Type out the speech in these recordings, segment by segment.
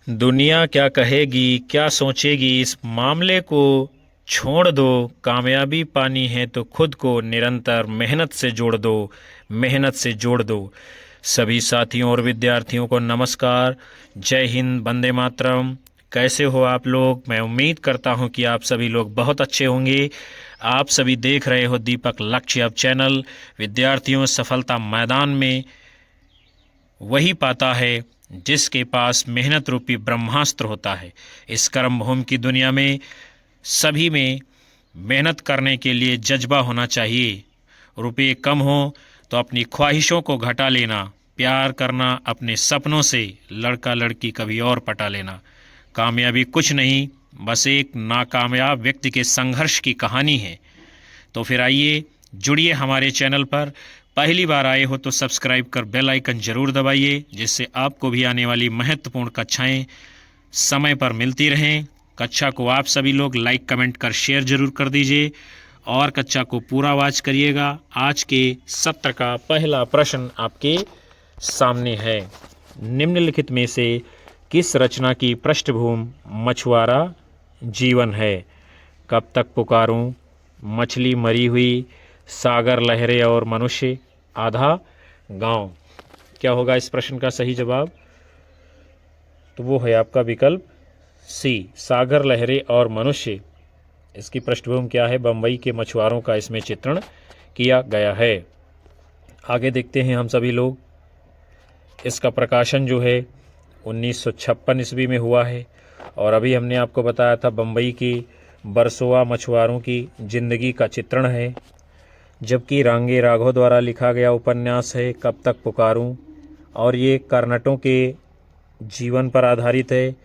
दुनिया क्या कहेगी, क्या सोचेगी, इस मामले को छोड़ दो। कामयाबी पानी है तो खुद को निरंतर मेहनत से जोड़ दो, मेहनत से जोड़ दो। सभी साथियों और विद्यार्थियों को नमस्कार, जय हिंद, वंदे मातरम। कैसे हो आप लोग? मैं उम्मीद करता हूं कि आप सभी लोग बहुत अच्छे होंगे। आप सभी देख रहे हो दीपक लक्ष्य अब चैनल। विद्यार्थियों, सफलता मैदान में वही पाता है जिसके पास मेहनत रूपी ब्रह्मास्त्र होता है। इस कर्म भूमि की दुनिया में सभी में मेहनत करने के लिए जज्बा होना चाहिए। रुपये कम हो तो अपनी ख्वाहिशों को घटा लेना, प्यार करना अपने सपनों से, लड़का लड़की कभी और पटा लेना। कामयाबी कुछ नहीं, बस एक नाकामयाब व्यक्ति के संघर्ष की कहानी है। तो फिर आइए जुड़िए हमारे चैनल पर। पहली बार आए हो तो सब्सक्राइब कर बेल आइकन जरूर दबाइए, जिससे आपको भी आने वाली महत्वपूर्ण कक्षाएं समय पर मिलती रहें। कक्षा को आप सभी लोग लाइक कमेंट कर शेयर जरूर कर दीजिए और कक्षा को पूरा वाच करिएगा। आज के सत्र का पहला प्रश्न आपके सामने है। निम्नलिखित में से किस रचना की पृष्ठभूमि मछुआरा जीवन है? कब तक पुकारूं, मछली मरी हुई, सागर लहरें और मनुष्य, आधा गांव। क्या होगा इस प्रश्न का सही जवाब? तो वो है आपका विकल्प सी, सागर लहरें और मनुष्य। इसकी पृष्ठभूमि क्या है? बम्बई के मछुआरों का इसमें चित्रण किया गया है। आगे देखते हैं हम सभी लोग। इसका प्रकाशन जो है 1956 ईस्वी में हुआ है और अभी हमने आपको बताया था बम्बई की बरसोआ मछुआरों की जिंदगी का चित्रण है। जबकि रांगे राघव द्वारा लिखा गया उपन्यास है कब तक पुकारूं, और ये कर्नटों के जीवन पर आधारित है।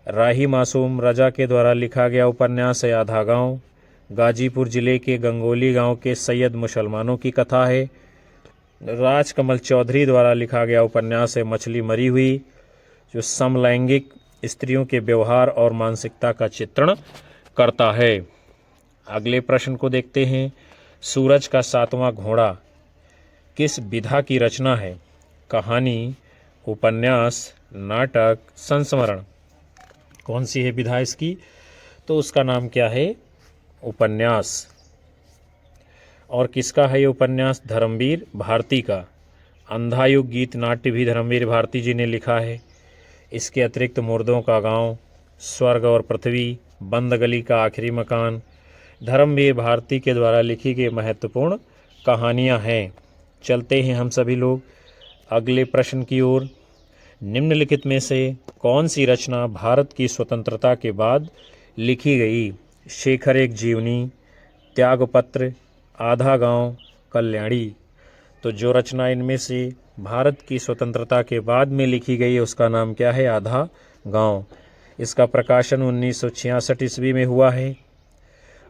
राही मासूम रजा के द्वारा लिखा गया उपन्यास है आधा गांव। गाजीपुर जिले के गंगोली गांव के सैयद मुसलमानों की कथा है। राजकमल चौधरी द्वारा लिखा गया उपन्यास है मछली मरी हुई, जो समलैंगिक स्त्रियों के व्यवहार और मानसिकता का चित्रण करता है। अगले प्रश्न को देखते हैं। सूरज का सातवां घोड़ा किस विधा की रचना है? कहानी, उपन्यास, नाटक, संस्मरण। कौन सी है विधा इसकी? तो उसका नाम क्या है? उपन्यास। और किसका है ये उपन्यास? धर्मवीर भारती का। अंधायुग गीत नाट्य भी धर्मवीर भारती जी ने लिखा है। इसके अतिरिक्त मुर्दों का गांव, स्वर्ग और पृथ्वी, बंद गली का आखिरी मकान धर्मवीर भारती के द्वारा लिखी गई महत्वपूर्ण कहानियां हैं। चलते हैं हम सभी लोग अगले प्रश्न की ओर। निम्नलिखित में से कौन सी रचना भारत की स्वतंत्रता के बाद लिखी गई? शेखर एक जीवनी, त्यागपत्र, आधा गांव, कल्याणी। तो जो रचना इनमें से भारत की स्वतंत्रता के बाद में लिखी गई है उसका नाम क्या है? आधा गांव। इसका प्रकाशन 1966 ईस्वी में हुआ है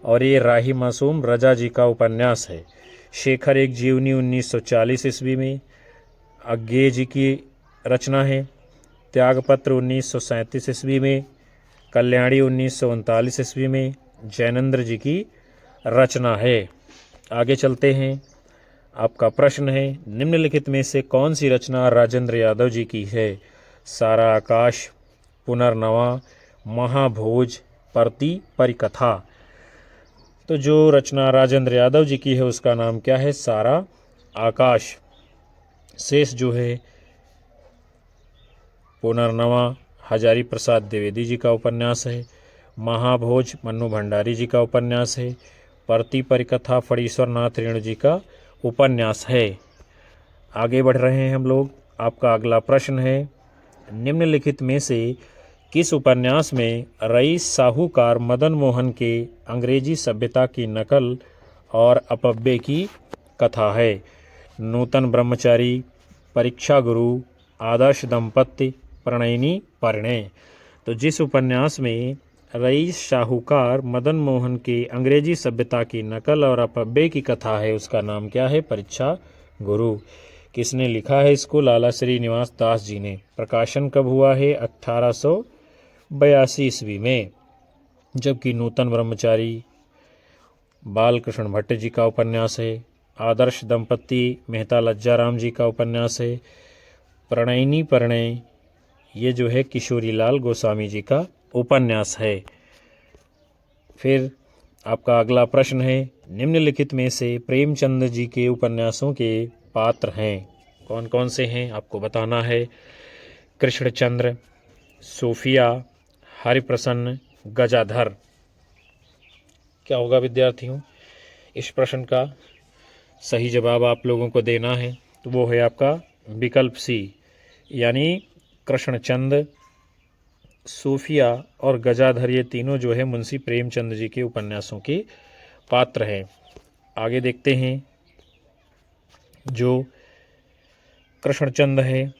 और ये राही मासूम रजा जी का उपन्यास है। शेखर एक जीवनी 1940 ईस्वी में अज्ञे जी की रचना है। त्यागपत्र 1937 ईस्वी में, कल्याणी 1939 ईस्वी में जैनेंद्र जी की रचना है। आगे चलते हैं। आपका प्रश्न है, निम्नलिखित में से कौन सी रचना राजेंद्र यादव जी की है? सारा आकाश, पुनर्नवा, महाभोज, परती परिकथा। तो जो रचना राजेंद्र यादव जी की है उसका नाम क्या है? सारा आकाश। शेष जो है पुनर्नवा हजारी प्रसाद द्विवेदी जी का उपन्यास है। महाभोज मन्नू भंडारी जी का उपन्यास है। परती परिकथा फणीश्वर नाथ रेणु जी का उपन्यास है। आगे बढ़ रहे हैं हम लोग। आपका अगला प्रश्न है, निम्नलिखित में से किस उपन्यास में रईस साहूकार मदन मोहन के अंग्रेजी सभ्यता की नकल और अपव्यय की कथा है? नूतन ब्रह्मचारी, परीक्षा गुरु, आदर्श दंपत्ति, प्रणयिनी परिणय। तो जिस उपन्यास में रईस साहूकार मदन मोहन के अंग्रेजी सभ्यता की नकल और अपव्यय की कथा है उसका नाम क्या है? परीक्षा गुरु। किसने लिखा है इसको? लाला श्रीनिवास दास जी ने। प्रकाशन कब हुआ है? 1882 ईस्वी में। जबकि नूतन ब्रह्मचारी बालकृष्ण भट्ट जी का उपन्यास है। आदर्श दंपत्ति मेहता लज्जाराम जी का उपन्यास है। प्रणयिनी परिणय ये जो है किशोरीलाल गोस्वामी जी का उपन्यास है। फिर आपका अगला प्रश्न है, निम्नलिखित में से प्रेमचंद जी के उपन्यासों के पात्र हैं, कौन कौन से हैं आपको बताना है। कृष्णचंद्र, सोफिया, हरिप्रसन्न, गजाधर। क्या होगा विद्यार्थियों, इस प्रश्न का सही जवाब आप लोगों को देना है। तो वो है आपका विकल्प सी, यानी कृष्णचंद, सोफिया और गजाधर, ये तीनों जो है मुंशी प्रेमचंद जी के उपन्यासों के पात्र हैं। आगे देखते हैं, जो कृष्णचंद है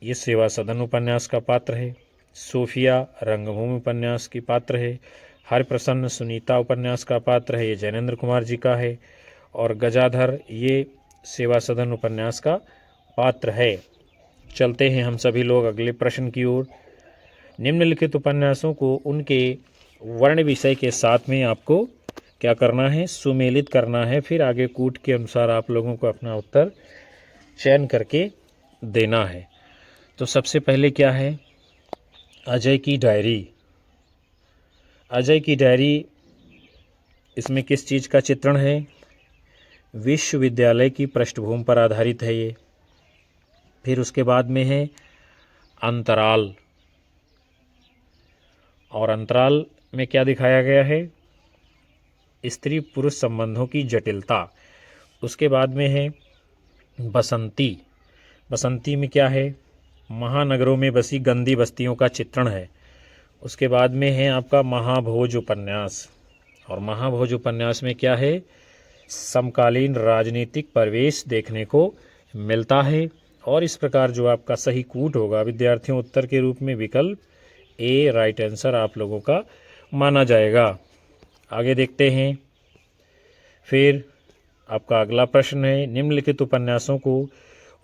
ये सेवा सदन उपन्यास का पात्र है, सोफिया रंगभूमि उपन्यास की पात्र है, हरिप्रसन्न सुनीता उपन्यास का पात्र है, ये जैनेन्द्र कुमार जी का है, और गजाधर ये सेवा सदन उपन्यास का पात्र है। चलते हैं हम सभी लोग अगले प्रश्न की ओर। निम्नलिखित उपन्यासों को उनके वर्ण विषय के साथ में आपको क्या करना है, सुमेलित करना है। फिर आगे कूट के अनुसार आप लोगों को अपना उत्तर चयन करके देना है। तो सबसे पहले क्या है, अजय की डायरी। अजय की डायरी, इसमें किस चीज़ का चित्रण है, विश्वविद्यालय की पृष्ठभूमि पर आधारित है ये। फिर उसके बाद में है अंतराल, और अंतराल में क्या दिखाया गया है, स्त्री पुरुष संबंधों की जटिलता। उसके बाद में है बसंती। बसंती में क्या है, महानगरों में बसी गंदी बस्तियों का चित्रण है। उसके बाद में है आपका महाभोज उपन्यास, और महाभोज उपन्यास में क्या है, समकालीन राजनीतिक परिवेश देखने को मिलता है। और इस प्रकार जो आपका सही कूट होगा विद्यार्थियों, उत्तर के रूप में विकल्प ए राइट आंसर आप लोगों का माना जाएगा। आगे देखते हैं, फिर आपका अगला प्रश्न है, निम्नलिखित उपन्यासों को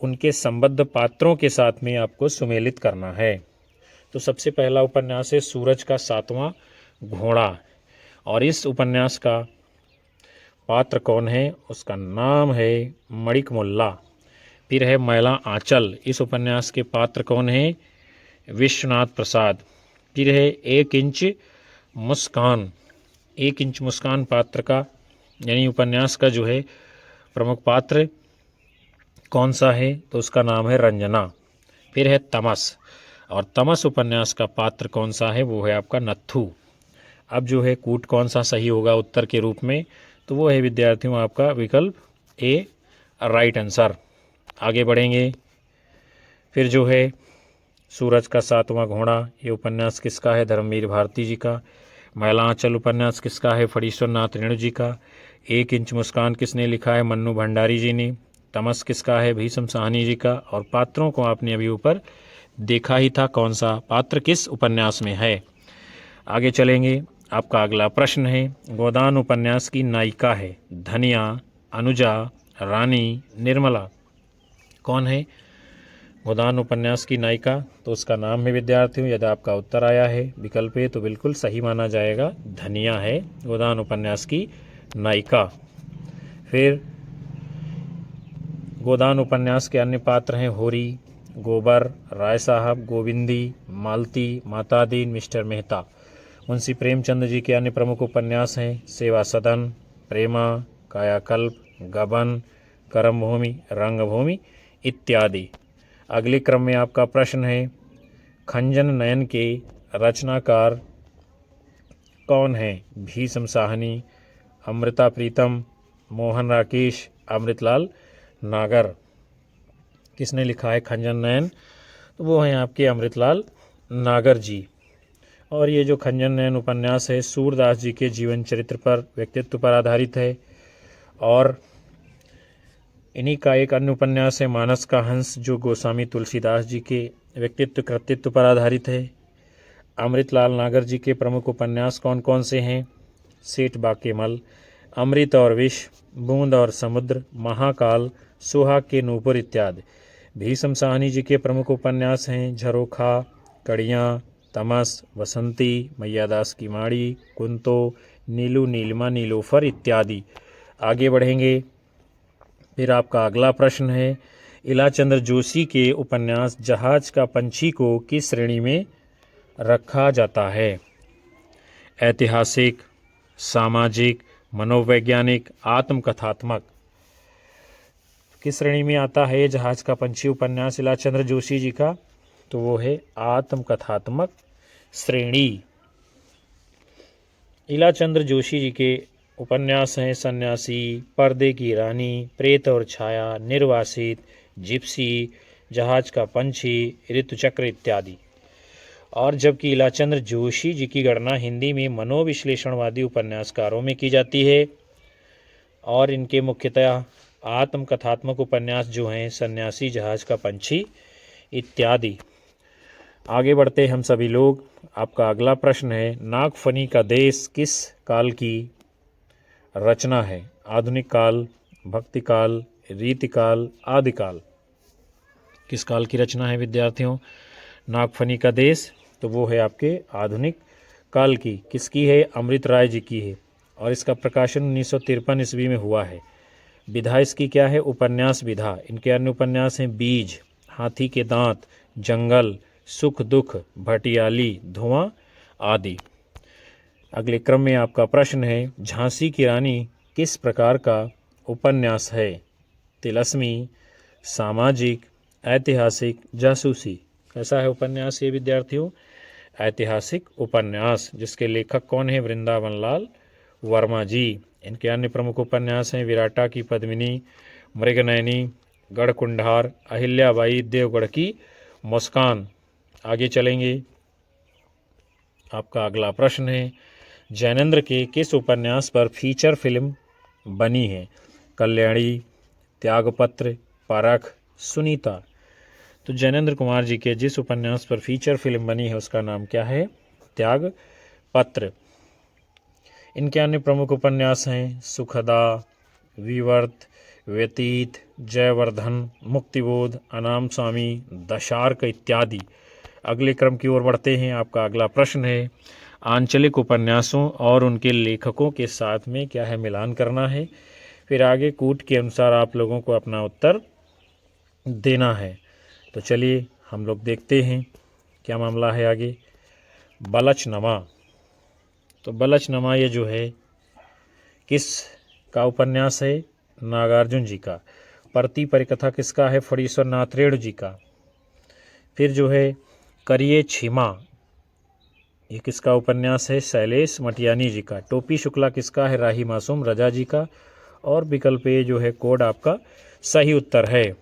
उनके संबद्ध पात्रों के साथ में आपको सुमेलित करना है। तो सबसे पहला उपन्यास है सूरज का सातवां घोड़ा, और इस उपन्यास का पात्र कौन है, उसका नाम है मणिक मुल्ला। फिर है मैला आंचल, इस उपन्यास के पात्र कौन है, विश्वनाथ प्रसाद। फिर है एक इंच मुस्कान। एक इंच मुस्कान पात्र का यानी उपन्यास का जो है प्रमुख पात्र कौन सा है, तो उसका नाम है रंजना। फिर है तमस, और तमस उपन्यास का पात्र कौन सा है, वो है आपका नत्थू। अब जो है कूट कौन सा सही होगा उत्तर के रूप में, तो वो है विद्यार्थियों आपका विकल्प ए राइट आंसर। आगे बढ़ेंगे, फिर जो है सूरज का सातवां घोड़ा, ये उपन्यास किसका है, धर्मवीर भारती जी का। मैला आंचल उपन्यास किसका है, फणीश्वर नाथ रेणु जी का। एक इंच मुस्कान किसने लिखा है, मन्नू भंडारी जी ने। तमस किसका है, भीष्म साहनी जी का। और पात्रों को आपने अभी ऊपर देखा ही था, कौन सा पात्र किस उपन्यास में है। आगे चलेंगे, आपका अगला प्रश्न है, गोदान उपन्यास की नायिका है धनिया, अनुजा, रानी, निर्मला। कौन है गोदान उपन्यास की नायिका, तो उसका नाम है विद्यार्थियों, यदि आपका उत्तर आया है विकल्प ए तो बिल्कुल सही माना जाएगा, धनिया है गोदान उपन्यास की नायिका। फिर गोदान उपन्यास के अन्य पात्र हैं होरी, गोबर, राय साहब, गोविंदी, मालती, मातादीन, मिस्टर मेहता। मुंशी प्रेमचंद जी के अन्य प्रमुख उपन्यास हैं सेवा सदन, प्रेमा, कायाकल्प, गबन, कर्मभूमि, रंगभूमि इत्यादि। अगले क्रम में आपका प्रश्न है, खंजन नयन के रचनाकार कौन हैं, भीष्म साहनी, अमृता प्रीतम, मोहन राकेश, अमृतलाल नागर। किसने लिखा है खंजन नयन, तो वो हैं आपके अमृतलाल नागर जी। और ये जो खंजन नयन उपन्यास है सूरदास जी के जीवन चरित्र पर, व्यक्तित्व पर आधारित है। और इन्हीं का एक अन्य उपन्यास है मानस का हंस, जो गोस्वामी तुलसीदास जी के व्यक्तित्व कृतित्व पर आधारित है। अमृतलाल नागर जी के प्रमुख उपन्यास कौन कौन से हैं, सेठ बाकेमल, अमृत और विष, बूंद और समुद्र, महाकाल, सुहाग के नूपुर इत्यादि। भीष्म साहनी जी के प्रमुख उपन्यास हैं झरोखा, कड़ियाँ, तमस, बसंती, मैयादास की माड़ी, कुंतो, नीलू नीलिमा, नीलोफर इत्यादि। आगे बढ़ेंगे, फिर आपका अगला प्रश्न है, इलाचंद्र जोशी के उपन्यास जहाज का पंछी को किस श्रेणी में रखा जाता है? ऐतिहासिक, सामाजिक, मनोवैज्ञानिक, आत्मकथात्मक। किस श्रेणी में आता है जहाज का पंछी उपन्यास इलाचंद्र जोशी जी का? तो वो है आत्मकथात्मक श्रेणी। इलाचंद्र जोशी जी के उपन्यास हैं सन्यासी, पर्दे की रानी, प्रेत और छाया, निर्वासित, जिप्सी, जहाज का पंछी, ऋतुचक्र इत्यादि। और जबकि इलाचंद्र जोशी जी की गणना हिंदी में मनोविश्लेषणवादी उपन्यासकारों में की जाती है और इनके मुख्यतः आत्मकथात्मक उपन्यास जो हैं सन्यासी, जहाज का पंछी इत्यादि। आगे बढ़ते हम सभी लोग। आपका अगला प्रश्न है, नागफनी का देश किस काल की रचना है? आधुनिक काल, भक्ति काल, रीतिकाल, आदिकाल। किस काल की रचना है विद्यार्थियों नागफनी का देश? तो वो है आपके आधुनिक काल की। किसकी है? अमृत राय जी की है और इसका प्रकाशन 1953 ईस्वी में हुआ है। विधा इसकी क्या है? उपन्यास विधा। इनके अन्य उपन्यास हैं बीज, हाथी के दांत, जंगल, सुख दुख, भटियाली, धुआं आदि। अगले क्रम में आपका प्रश्न है, झांसी की रानी किस प्रकार का उपन्यास है? तिलस्मी, सामाजिक, ऐतिहासिक, जासूसी। कैसा है उपन्यास ये विद्यार्थियों? ऐतिहासिक उपन्यास। जिसके लेखक कौन है? वृंदावन लाल वर्मा जी। इनके अन्य प्रमुख उपन्यास हैं विराटा की पद्मिनी, मृगनयनी, गढ़कुंडार, अहिल्याबाई देवगढ़ की मुस्कान। आगे चलेंगे। आपका अगला प्रश्न है, जैनेंद्र के किस उपन्यास पर फीचर फिल्म बनी है? कल्याणी, त्यागपत्र, परख, सुनीता। तो जैनेंद्र कुमार जी के जिस उपन्यास पर फीचर फिल्म बनी है उसका नाम क्या है? त्यागपत्र। इनके अन्य प्रमुख उपन्यास हैं सुखदा, विवर्त, व्यतीत, जयवर्धन, मुक्तिबोध, अनाम स्वामी, दशार्क इत्यादि। अगले क्रम की ओर बढ़ते हैं। आपका अगला प्रश्न है, आंचलिक उपन्यासों और उनके लेखकों के साथ में क्या है मिलान करना है। फिर आगे कूट के अनुसार आप लोगों को अपना उत्तर देना है। तो चलिए हम लोग देखते हैं क्या मामला है आगे। बलचनमा। तो बलचनमा ये जो है किस का उपन्यास है? नागार्जुन जी का। परती परिकथा किसका है? फणीश्वर नाथ रेणु जी का। फिर जो है करिए छिमा, ये किसका उपन्यास है? शैलेश मटियानी जी का। टोपी शुक्ला किसका है? राही मासूम रजा जी का। और विकल्प ए जो है कोड आपका सही उत्तर है।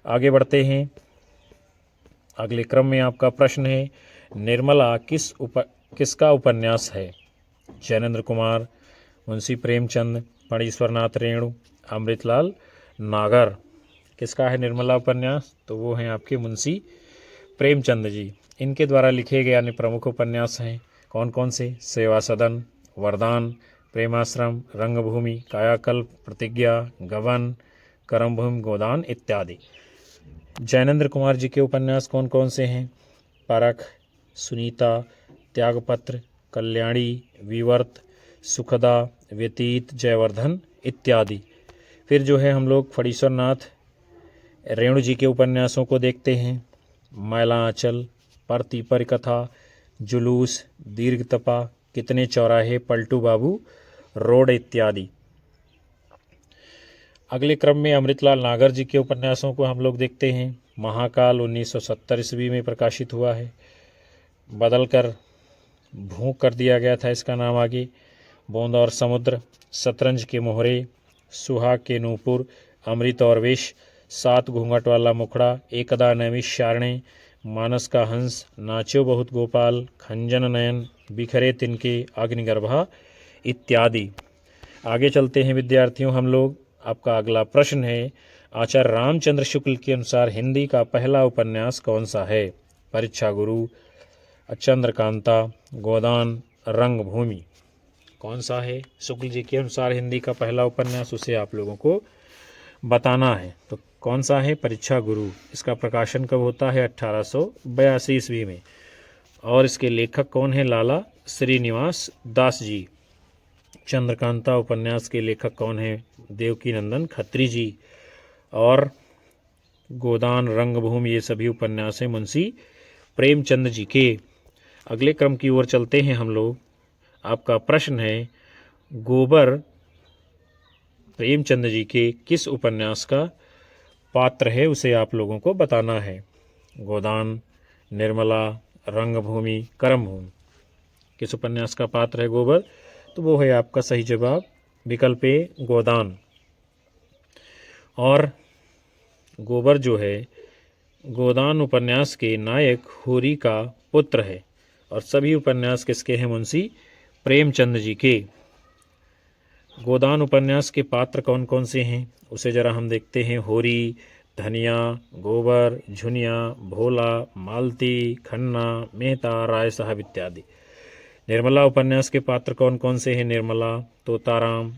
आगे बढ़ते हैं। अगले क्रम में आपका प्रश्न है, निर्मला किसका उपन्यास है? जैनेंद्र कुमार, मुंशी प्रेमचंद, फणीश्वरनाथ रेणु, अमृतलाल नागर। किसका है निर्मला उपन्यास? तो वो हैं आपके मुंशी प्रेमचंद जी। इनके द्वारा लिखे गए अन्य प्रमुख उपन्यास हैं कौन कौन से? सेवा सदन, वरदान, प्रेमाश्रम, रंगभूमि, कायाकल्प, प्रतिज्ञा, गबन, करमभूमि गोदान इत्यादि। जैनेंद्र कुमार जी के उपन्यास कौन कौन से हैं? परख, सुनीता, त्यागपत्र, कल्याणी, विवर्त, सुखदा, व्यतीत, जयवर्धन इत्यादि। फिर जो है हम लोग फणीश्वर नाथ रेणु जी के उपन्यासों को देखते हैं। मैला आंचल, परती परिकथा, जुलूस, दीर्घ तपा, कितने चौराहे, पलटू बाबू रोड इत्यादि। अगले क्रम में अमृतलाल नागर जी के उपन्यासों को हम लोग देखते हैं। महाकाल 1970 ईस्वी में प्रकाशित हुआ है, बदलकर भूख कर दिया गया था इसका नाम आगे। बूंद और समुद्र, शतरंज के मोहरे, सुहाग के नूपुर, अमृत और विष, सात घूंघट वाला मुखड़ा, एकदा नैमिषारण्य, मानस का हंस, नाच्यो बहुत गोपाल, खंजन नयन, बिखरे तिनके, अग्निगर्भा इत्यादि। आगे चलते हैं विद्यार्थियों हम लोग। आपका अगला प्रश्न है, आचार्य रामचंद्र शुक्ल के अनुसार हिंदी का पहला उपन्यास कौन सा है? परीक्षा गुरु, चंद्रकांता, गोदान, रंगभूमि। कौन सा है शुक्ल जी के अनुसार हिंदी का पहला उपन्यास? उसे आप लोगों को बताना है। तो कौन सा है? परीक्षा गुरु। इसका प्रकाशन कब होता है? 1882 ईस्वी में। और इसके लेखक कौन है? लाला श्रीनिवास दास जी। चंद्रकांता उपन्यास के लेखक कौन है? देवकी नंदन खत्री जी। और गोदान, रंगभूमि, ये सभी उपन्यास हैं मुंशी प्रेमचंद जी के। अगले क्रम की ओर चलते हैं हम लोग। आपका प्रश्न है, गोबर प्रेमचंद जी के किस उपन्यास का पात्र है, उसे आप लोगों को बताना है। गोदान, निर्मला, रंगभूमि, करमभूमि, किस उपन्यास का पात्र है गोबर? तो वो है आपका सही जवाब विकल्प ए, गोदान। और गोबर जो है गोदान उपन्यास के नायक होरी का पुत्र है। और सभी उपन्यास किसके हैं? मुंशी प्रेमचंद जी के। गोदान उपन्यास के पात्र कौन कौन से हैं उसे जरा हम देखते हैं। होरी, धनिया, गोबर, झुनिया, भोला, मालती, खन्ना, मेहता, राय साहब इत्यादि। निर्मला उपन्यास के पात्र कौन कौन से हैं? निर्मला, तोताराम,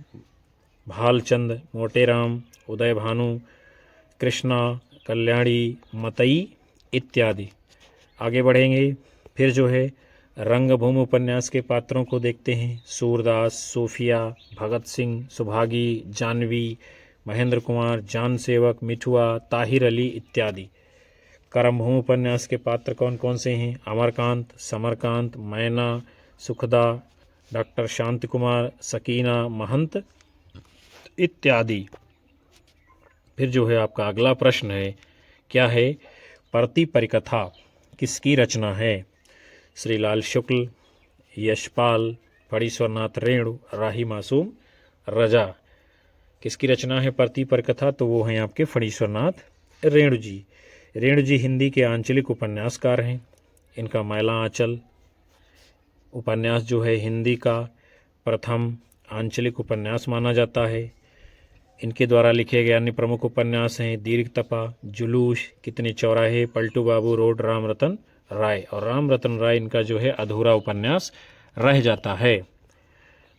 भालचंद, मोटेराम, उदय भानु, कृष्णा, कल्याणी, मतई इत्यादि। आगे बढ़ेंगे। फिर जो है रंगभूमि उपन्यास के पात्रों को देखते हैं। सूरदास, सोफिया, भगत सिंह, सुभागी, जानवी, महेंद्र कुमार, जान सेवक, मिठुआ, ताहिर अली इत्यादि। करमभूमि उपन्यास के पात्र कौन कौन से हैं? अमरकांत, समरकांत, मैना, सुखदा, डॉक्टर शांति कुमार, सकीना, महंत इत्यादि। फिर जो है आपका अगला प्रश्न है, क्या है? परती परिकथा किसकी रचना है? श्रीलाल शुक्ल, यशपाल, फणीश्वरनाथ रेणु, राही मासूम, रजा। किसकी रचना है परती परिकथा? तो वो हैं आपके फणीश्वरनाथ रेणु जी। रेणु जी हिंदी के आंचलिक उपन्यासकार हैं। इनका मैला आंचल उपन्यास जो है हिंदी का प्रथम आंचलिक उपन्यास माना जाता है। इनके द्वारा लिखे गए अन्य प्रमुख उपन्यास हैं दीर्घ तपा, जुलूस, कितने चौराहे, पलटू बाबू रोड, राम रतन राय। और राम रतन राय इनका जो है अधूरा उपन्यास रह जाता है।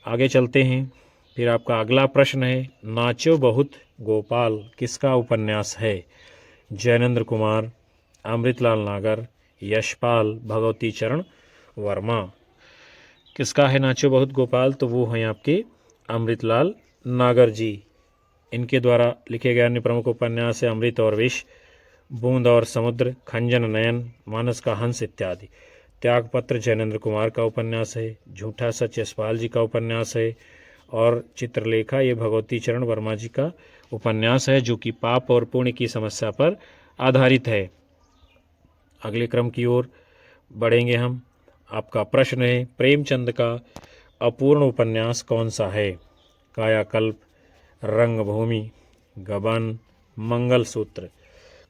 आगे चलते हैं। फिर आपका अगला प्रश्न है, नाचो बहुत गोपाल किसका उपन्यास है? जैनेन्द्र कुमार, अमृतलाल नागर, यशपाल, भगवती चरण वर्मा। किसका है नाचो बहुत गोपाल? तो वो हैं आपके अमृतलाल नागर जी। इनके द्वारा लिखे गए अन्य प्रमुख उपन्यास है अमृत और विष, बूंद और समुद्र, खंजन नयन, मानस का हंस इत्यादि। त्यागपत्र जैनेन्द्र कुमार का उपन्यास है। झूठा सच यशपाल जी का उपन्यास है। और चित्रलेखा ये भगवती चरण वर्मा जी का उपन्यास है, जो कि पाप और पुण्य की समस्या पर आधारित है। अगले क्रम की ओर बढ़ेंगे हम। आपका प्रश्न है, प्रेमचंद का अपूर्ण उपन्यास कौन सा है? कायाकल्प, रंगभूमि, गबन, मंगल सूत्र।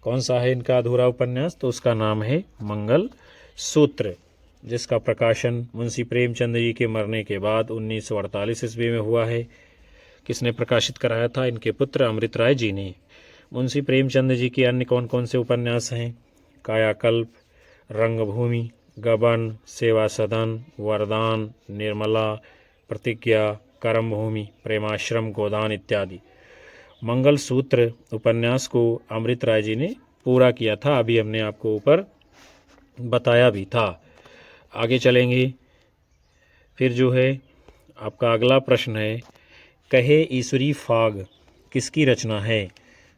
कौन सा है इनका अधूरा उपन्यास? तो उसका नाम है मंगल सूत्र, जिसका प्रकाशन मुंशी प्रेमचंद जी के मरने के बाद 1948 ईस्वी में हुआ है। किसने प्रकाशित कराया था? इनके पुत्र अमृत राय जी ने। मुंशी प्रेमचंद जी के अन्य कौन कौन से उपन्यास हैं? कायाकल्प, रंगभूमि, गबन, सेवा सदन, वरदान, निर्मला, प्रतिज्ञा, करमभूमि, प्रेमाश्रम, गोदान इत्यादि। मंगल सूत्र उपन्यास को अमृत राय जी ने पूरा किया था, अभी हमने आपको ऊपर बताया भी था। आगे चलेंगे। फिर जो है आपका अगला प्रश्न है, कहे ईश्वरी फाग किसकी रचना है?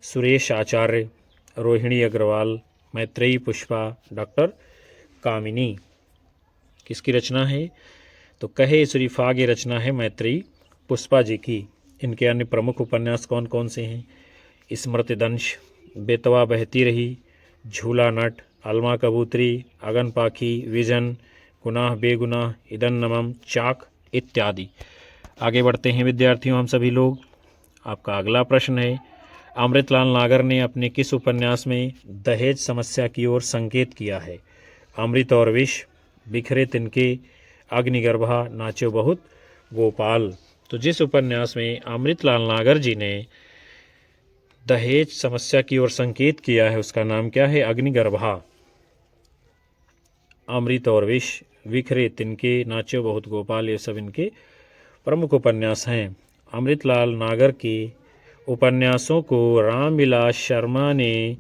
सुरेश आचार्य, रोहिणी अग्रवाल, मैत्रेयी पुष्पा, डॉक्टर कामिनी। किसकी रचना है? तो कहे ईश्वरी फाग ये रचना है मैत्रेयी पुष्पा जी की। इनके अन्य प्रमुख उपन्यास कौन कौन से हैं? स्मृतिदंश, बेतवा बहती रही, झूला नट, अलमा कबूतरी, अगन पाखी, विजन, गुनाह बेगुनाह, इदन नमम, चाक इत्यादि। आगे बढ़ते हैं विद्यार्थियों हम सभी लोग। आपका अगला प्रश्न है, अमृतलाल नागर ने अपने किस उपन्यास में दहेज समस्या की ओर संकेत किया है? अमृत और विष, बिखरे तिनके, अग्निगर्भा, नाचो बहुत गोपाल। तो जिस उपन्यास में अमृतलाल नागर जी ने दहेज समस्या की ओर संकेत किया है उसका नाम क्या है? अग्निगर्भा। अमृत और विष, बिखरे तिनके, नाचो बहुत गोपाल, ये सब इनके प्रमुख उपन्यास हैं। अमृतलाल नागर के उपन्यासों को रामविलास शर्मा ने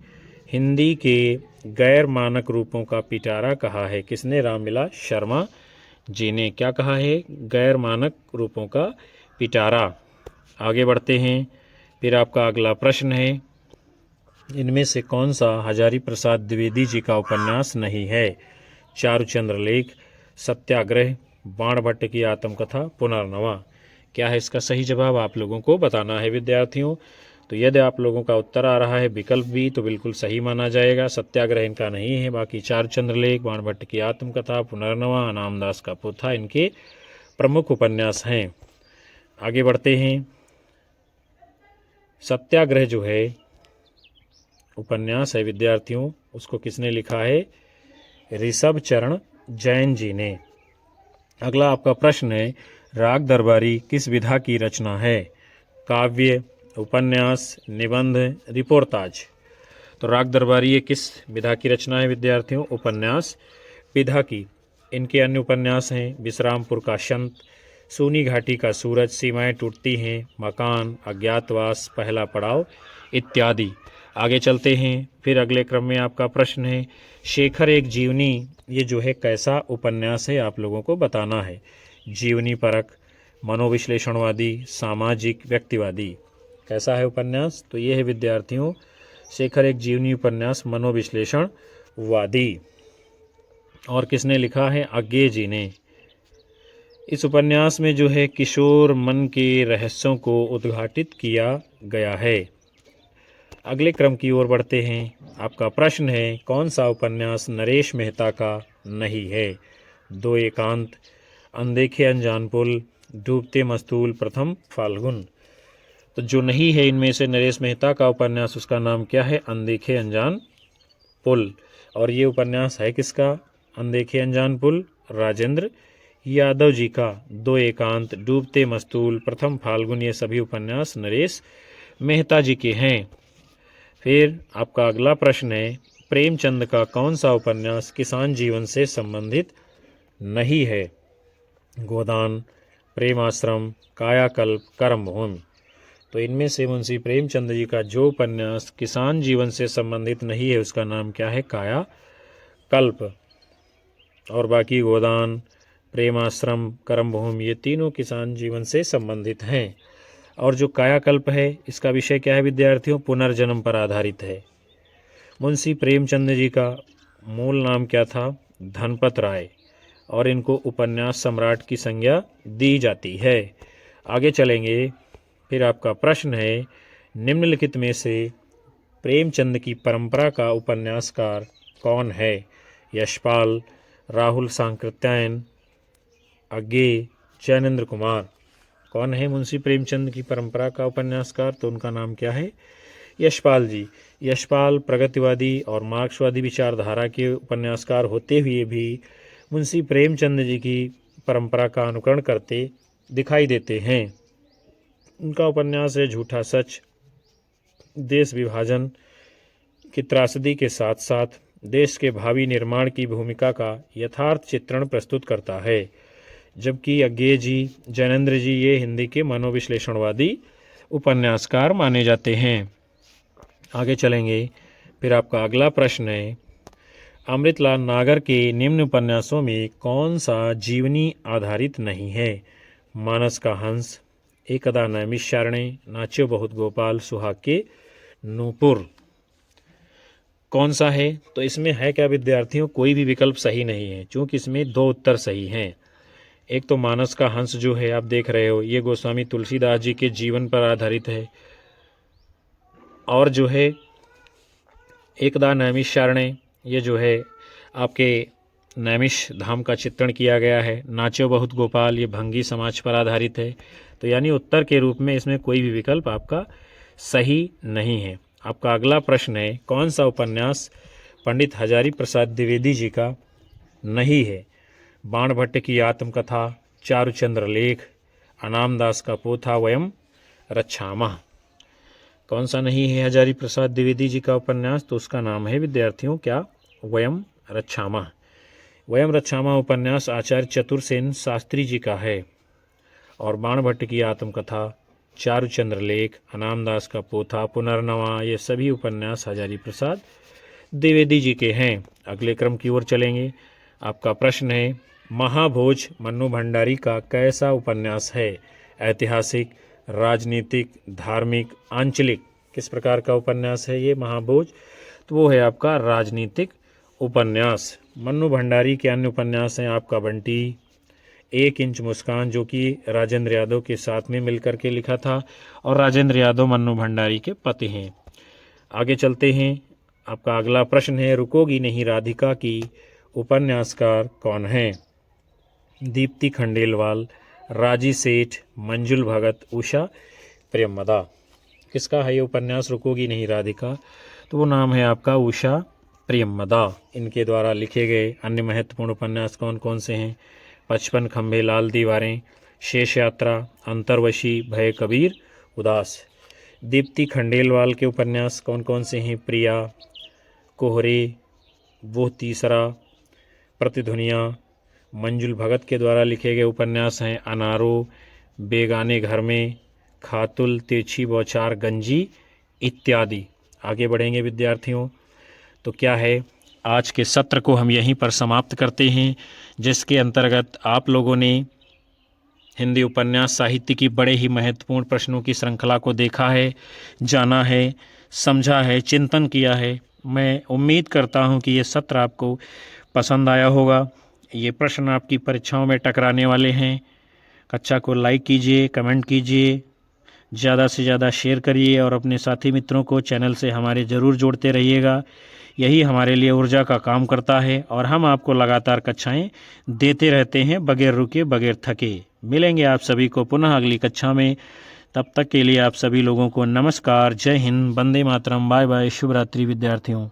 हिंदी के गैर मानक रूपों का पिटारा कहा है। किसने? रामविलास शर्मा जी ने क्या कहा है? गैर मानक रूपों का पिटारा। आगे बढ़ते हैं। फिर आपका अगला प्रश्न है, इनमें से कौन सा हजारी प्रसाद द्विवेदी जी का उपन्यास नहीं है? चारुचंद्र लेख, सत्याग्रह, बाणभट्ट की आत्मकथा, पुनर्नवा। क्या है इसका सही जवाब? आप लोगों को बताना है विद्यार्थियों। तो यदि आप लोगों का उत्तर आ रहा है विकल्प बी तो बिल्कुल सही माना जाएगा। सत्याग्रह इनका नहीं है। बाकी चारुचंद्र लेख, बाणभट्ट की आत्मकथा, पुनर्नवा, अनामदास का पोथा इनके प्रमुख उपन्यास हैं। आगे बढ़ते हैं। सत्याग्रह जो है उपन्यास है विद्यार्थियों, उसको किसने लिखा है? ऋषभ चरण जैन जी ने। अगला आपका प्रश्न है, राग दरबारी किस विधा की रचना है? काव्य, उपन्यास, निबंध, रिपोर्ताज। तो राग दरबारी ये किस विधा की रचना है विद्यार्थियों? उपन्यास विधा की। इनके अन्य उपन्यास हैं विश्रामपुर का संत, सूनी घाटी का सूरज, सीमाएं टूटती हैं, मकान, अज्ञातवास, पहला पड़ाव इत्यादि। आगे चलते हैं। फिर अगले क्रम में आपका प्रश्न है, शेखर एक जीवनी, ये जो है कैसा उपन्यास है आप लोगों को बताना है। जीवनी परक, मनोविश्लेषणवादी, सामाजिक, व्यक्तिवादी। कैसा है उपन्यास? तो ये है विद्यार्थियों शेखर एक जीवनी उपन्यास मनोविश्लेषणवादी। और किसने लिखा है? अज्ञे जी ने। इस उपन्यास में जो है किशोर मन के रहस्यों को उद्घाटित किया गया है। अगले क्रम की ओर बढ़ते हैं। आपका प्रश्न है, कौन सा उपन्यास नरेश मेहता का नहीं है? दो एकांत, अनदेखे अनजान पुल, डूबते मस्तूल, प्रथम फाल्गुन। तो जो नहीं है इनमें से नरेश मेहता का उपन्यास, उसका नाम क्या है? अनदेखे अनजान पुल। और ये उपन्यास है किसका? अनदेखे अनजान पुल राजेंद्र यादव जी का। दो एकांत, डूबते मस्तूल, प्रथम फाल्गुन, ये सभी उपन्यास नरेश मेहता जी के हैं। फिर आपका अगला प्रश्न है, प्रेमचंद का कौन सा उपन्यास किसान जीवन से संबंधित नहीं है? गोदान, प्रेमाश्रम, कायाकल्प, कर्मभूमि। तो इनमें से मुंशी प्रेमचंद जी का जो उपन्यास किसान जीवन से संबंधित नहीं है उसका नाम क्या है? कायाकल्प। और बाकी गोदान, प्रेमाश्रम, कर्मभूमि ये तीनों किसान जीवन से संबंधित हैं। और जो कायाकल्प है इसका विषय क्या है विद्यार्थियों? पुनर्जन्म पर आधारित है। मुंशी प्रेमचंद जी का मूल नाम क्या था? धनपत राय। और इनको उपन्यास सम्राट की संज्ञा दी जाती है। आगे चलेंगे। फिर आपका प्रश्न है, निम्नलिखित में से प्रेमचंद की परंपरा का उपन्यासकार कौन है? यशपाल, राहुल सांकृत्यायन, अज्ञे, जैनेन्द्र कुमार। कौन है मुंशी प्रेमचंद की परंपरा का उपन्यासकार? तो उनका नाम क्या है? यशपाल जी। यशपाल प्रगतिवादी और मार्क्सवादी विचारधारा के उपन्यासकार होते हुए भी मुंशी प्रेमचंद जी की परंपरा का अनुकरण करते दिखाई देते हैं। उनका उपन्यास है झूठा सच, देश विभाजन की त्रासदी के साथ साथ देश के भावी निर्माण की भूमिका का यथार्थ चित्रण प्रस्तुत करता है। जबकि अज्ञे जी, जैनेन्द्र जी ये हिंदी के मनोविश्लेषणवादी उपन्यासकार माने जाते हैं। आगे चलेंगे। फिर आपका अगला प्रश्न है, अमृतलाल नागर के निम्न उपन्यासों में कौन सा जीवनी आधारित नहीं है? मानस का हंस, एकदा नैमिषारण्य, नाच्यो बहुत गोपाल, सुहाग के नूपुर। कौन सा है? तो इसमें है क्या विद्यार्थियों? कोई भी विकल्प सही नहीं है, क्योंकि इसमें दो उत्तर सही हैं। एक तो मानस का हंस जो है आप देख रहे हो, ये गोस्वामी तुलसीदास जी के जीवन पर आधारित है। और जो है एकदा नैमिषारण्य, ये जो है आपके नैमिष धाम का चित्रण किया गया है। नाच्यो बहुत गोपाल, ये भंगी समाज पर आधारित है। तो यानी उत्तर के रूप में इसमें कोई भी विकल्प आपका सही नहीं है। आपका अगला प्रश्न है, कौन सा उपन्यास पंडित हजारी प्रसाद द्विवेदी जी का नहीं है? बाणभट्ट की आत्मकथा, चारुचंद्र लेख, अनामदास का पोथा, वयम रक्षामः। कौन सा नहीं है हजारी प्रसाद द्विवेदी जी का उपन्यास? तो उसका नाम है विद्यार्थियों क्या? वयम रक्षामः। वयम रक्षामः उपन्यास आचार्य चतुरसेन शास्त्री जी का है। और बाणभट्ट की आत्मकथा, चारुचंद्र लेख, अनामदास का पोथा, पुनर्नवा, ये सभी उपन्यास हजारी प्रसाद द्विवेदी जी के हैं। अगले क्रम की ओर चलेंगे। आपका प्रश्न है, महाभोज मन्नू भंडारी का कैसा उपन्यास है? ऐतिहासिक, राजनीतिक, धार्मिक, आंचलिक। किस प्रकार का उपन्यास है ये महाभोज? तो वो है आपका राजनीतिक उपन्यास। मन्नू भंडारी के अन्य उपन्यास हैं आपका बंटी, 1 इंच मुस्कान, जो कि राजेंद्र यादव के साथ में मिलकर के लिखा था, और राजेंद्र यादव मन्नू भंडारी के पति हैं। आगे चलते हैं। आपका अगला प्रश्न है, रुकोगी नहीं राधिका की उपन्यासकार कौन है? दीप्ति खंडेलवाल, राजी सेठ, मंजुल भगत, उषा प्रेमदा। किसका है ये उपन्यास रुकोगी नहीं राधिका? तो वो नाम है आपका उषा प्रेमदा। इनके द्वारा लिखे गए अन्य महत्वपूर्ण उपन्यास कौन कौन से हैं? 55 खंभे, लाल दीवारें, शेष यात्रा, अंतर्वशी, भय कबीर, उदास। दीप्ति खंडेलवाल के उपन्यास कौन कौन से हैं? प्रिया, कोहरे, वो तीसरा, प्रतिध्वनियाँ। मंजुल भगत के द्वारा लिखे गए उपन्यास हैं अनारो, बेगाने घर में, खातुल, तिरछी बौछार, गंजी इत्यादि। आगे बढ़ेंगे विद्यार्थियों, तो क्या है, आज के सत्र को हम यहीं पर समाप्त करते हैं, जिसके अंतर्गत आप लोगों ने हिंदी उपन्यास साहित्य की बड़े ही महत्वपूर्ण प्रश्नों की श्रृंखला को देखा है, जाना है, समझा है, चिंतन किया है। मैं उम्मीद करता हूं कि ये सत्र आपको पसंद आया होगा। ये प्रश्न आपकी परीक्षाओं में टकराने वाले हैं। कक्षा को लाइक कीजिए, कमेंट कीजिए, ज़्यादा से ज़्यादा शेयर करिए और अपने साथी मित्रों को चैनल से हमारे ज़रूर जोड़ते रहिएगा। यही हमारे लिए ऊर्जा का काम करता है और हम आपको लगातार कक्षाएं देते रहते हैं बगैर रुके, बगैर थके। मिलेंगे आप सभी को पुनः अगली कक्षा में। तब तक के लिए आप सभी लोगों को नमस्कार, जय हिंद, वंदे मातरम, बाय बाय, शुभ रात्रि विद्यार्थियों।